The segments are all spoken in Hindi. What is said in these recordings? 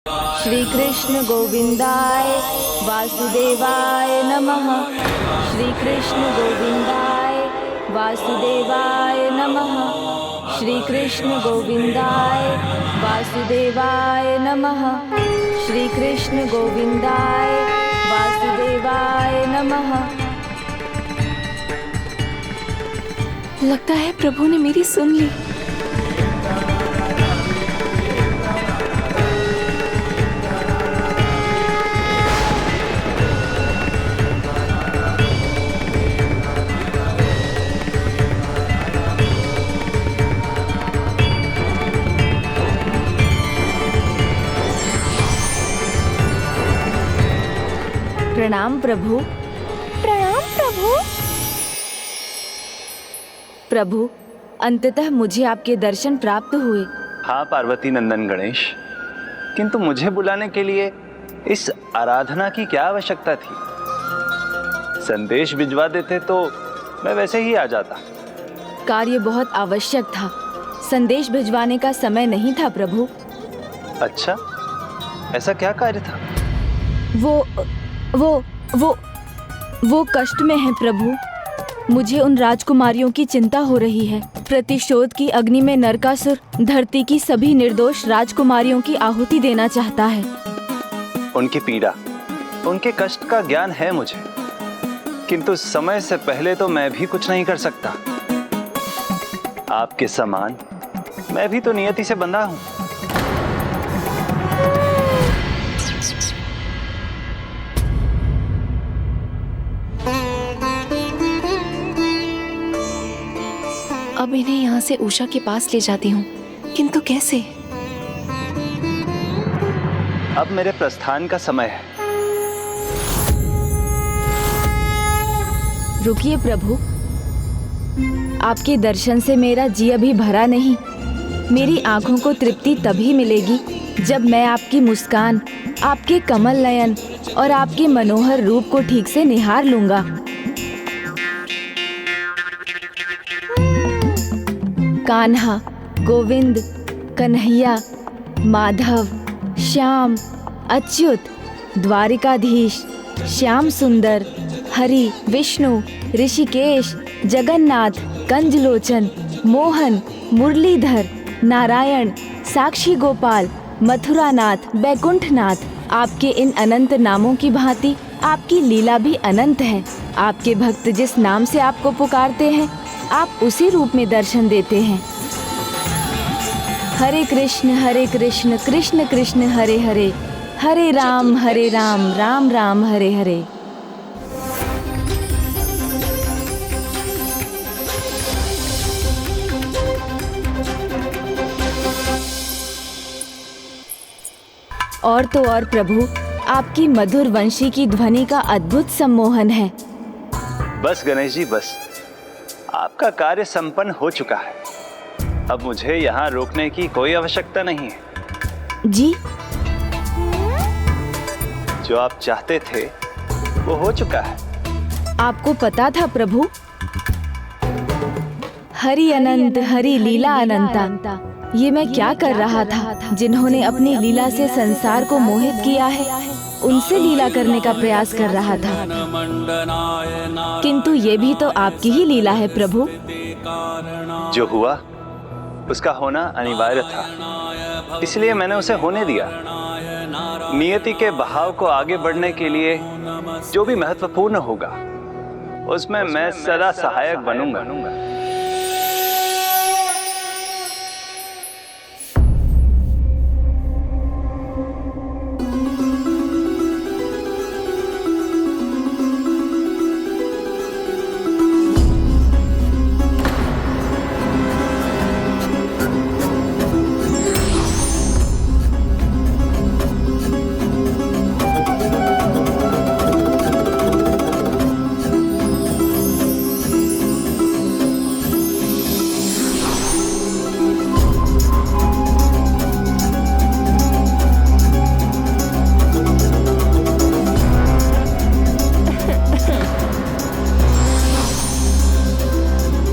श्री कृष्ण गोविंदाय वासुदेवाय नमः। श्री कृष्ण गोविंदाय वासुदेवाय नमः। श्री कृष्ण गोविंदाय वासुदेवाय नमः। श्री कृष्ण गोविंदाय वासुदेवाय नमः। लगता है प्रभु ने मेरी सुन ली। प्रणाम प्रभु। प्रणाम प्रभु। प्रभु, अंततः मुझे आपके दर्शन प्राप्त हुए। हाँ पार्वती नंदन गणेश, किंतु मुझे बुलाने के लिए इस आराधना की क्या आवश्यकता थी? संदेश भिजवा देते तो मैं वैसे ही आ जाता। कार्य बहुत आवश्यक था, संदेश भिजवाने का समय नहीं था प्रभु। अच्छा, ऐसा क्या कार्य था? वो कष्ट में है प्रभु। मुझे उन राजकुमारियों की चिंता हो रही है। प्रतिशोध की अग्नि में नरकासुर धरती की सभी निर्दोष राजकुमारियों की आहुति देना चाहता है। उनकी पीड़ा, उनके कष्ट का ज्ञान है मुझे, किंतु समय से पहले तो मैं भी कुछ नहीं कर सकता। आपके समान मैं भी तो नियति से बंधा हूं। अब इन्हें यहाँ से उषा के पास ले जाती हूँ, किंतु कैसे? अब मेरे प्रस्थान का समय है। रुकिए प्रभु, आपके दर्शन से मेरा जी अभी भरा नहीं। मेरी आंखों को तृप्ति तभी मिलेगी जब मैं आपकी मुस्कान, आपके कमल नयन और आपके मनोहर रूप को ठीक से निहार लूंगा। कान्हा, गोविंद, कन्हैया, माधव, श्याम, अच्युत, द्वारिकाधीश, श्याम सुंदर, हरि, विष्णु, ऋषिकेश, जगन्नाथ, कंजलोचन, मोहन, मुरलीधर, नारायण, साक्षी गोपाल, मथुरानाथ, बैकुंठनाथ, आपके इन अनंत नामों की भांति आपकी लीला भी अनंत है। आपके भक्त जिस नाम से आपको पुकारते हैं, आप उसी रूप में दर्शन देते हैं। हरे कृष्ण कृष्ण कृष्ण हरे हरे, हरे राम राम राम हरे हरे। और तो और प्रभु, आपकी मधुर वंशी की ध्वनि का अद्भुत सम्मोहन है। बस गणेश जी बस, आपका कार्य संपन्न हो चुका है। अब मुझे यहाँ रोकने की कोई आवश्यकता नहीं है। जी, जो आप चाहते थे वो हो चुका है। आपको पता था प्रभु? हरि अनंत हरि लीला अनंता। ये मैं क्या कर रहा था? जिन्होंने अपनी लीला से संसार को मोहित किया है, उनसे लीला करने का प्रयास कर रहा था। किंतु ये भी तो आपकी ही लीला है प्रभु। जो हुआ उसका होना अनिवार्य था, इसलिए मैंने उसे होने दिया। नियति के बहाव को आगे बढ़ने के लिए जो भी महत्वपूर्ण होगा, उसमें मैं सदा सहायक बनूंगा।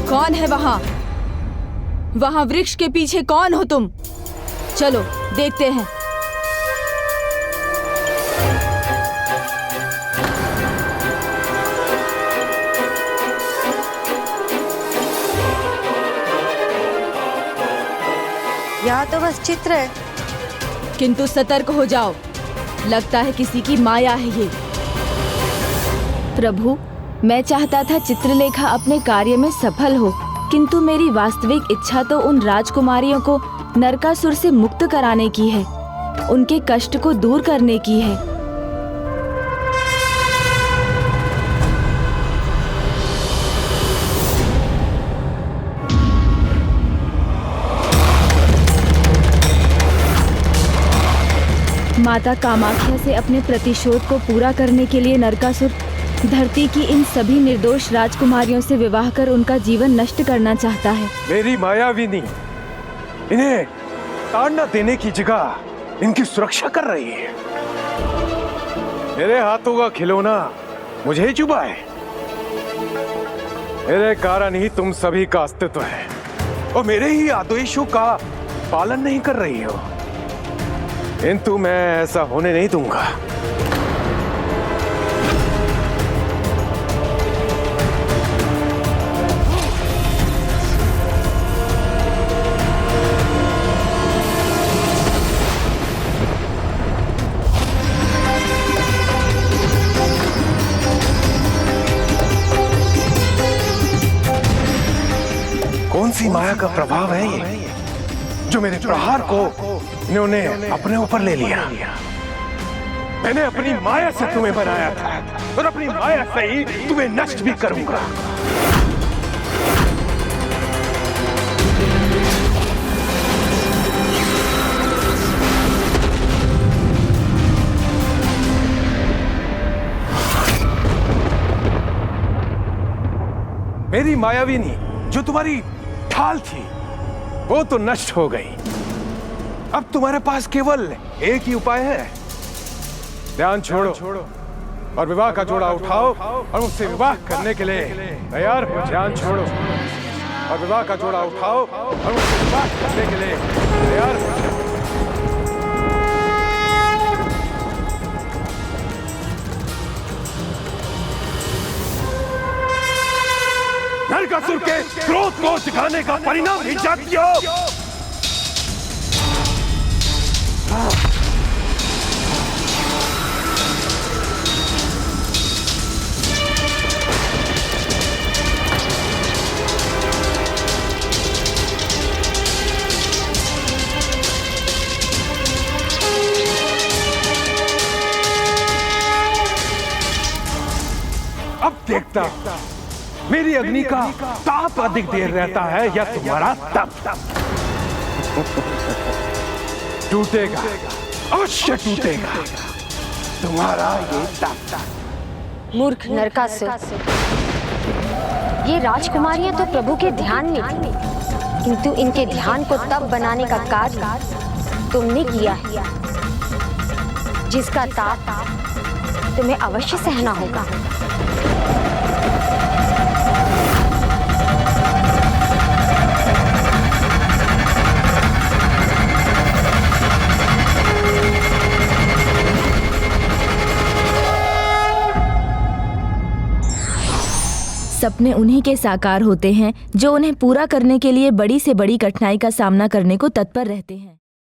कौन है वहाँ? वहाँ वृक्ष के पीछे कौन हो तुम? चलो देखते हैं। यहाँ तो बस चित्र है। किंतु सतर्क हो जाओ, लगता है किसी की माया है ये। प्रभु, मैं चाहता था चित्रलेखा अपने कार्य में सफल हो, किंतु मेरी वास्तविक इच्छा तो उन राजकुमारियों को नरकासुर से मुक्त कराने की है, उनके कष्ट को दूर करने की है। माता कामाख्या से अपने प्रतिशोध को पूरा करने के लिए नरकासुर धरती की इन सभी निर्दोष राजकुमारियों से विवाह कर उनका जीवन नष्ट करना चाहता है। मेरी मायाविनी इन्हें ताड़ना देने की जगह इनकी सुरक्षा कर रही है। मेरे हाथों का खिलौना मुझे ही चुभा है। मेरे कारण ही तुम सभी का अस्तित्व है और मेरे ही आदेशों का पालन नहीं कर रही हो, किंतु मैं ऐसा होने नहीं दूंगा। कौन सी माया का प्रभाव है ये जो मेरे प्रहार को इन्होंने अपने ऊपर ले लिया? मैंने अपनी माया से तुम्हें बनाया था और अपनी माया से ही तुम्हें नष्ट भी करूंगा। मेरी मायाविनी जो तुम्हारी ढाल थी वो तो नष्ट हो गई। अब तुम्हारे पास केवल एक ही उपाय है। ध्यान छोड़ो और विवाह का जोड़ा उठाओ और मुझसे विवाह करने के लिए तैयार हो। ध्यान छोड़ो और विवाह का जोड़ा उठाओ और मुझसे विवाह करने के लिए तैयार हो। नरकासुर के क्रोध को दिखाने का परिणाम ही जाती हो। अब देखता मेरी अग्नि का ताप अधिक देर रहता है या तुम्हारा तप टूटेगा, अवश्य टूटेगा तुम्हारा ये तप। मूर्ख नरकासुर, ये राजकुमारियां तो प्रभु के ध्यान में थी, किंतु इनके ध्यान को तप बनाने का कार्य तुमने किया है, जिसका ताप तुम्हें अवश्य सहना होगा। सपने उन्हीं के साकार होते हैं जो उन्हें पूरा करने के लिए बड़ी से बड़ी कठिनाई का सामना करने को तत्पर रहते हैं।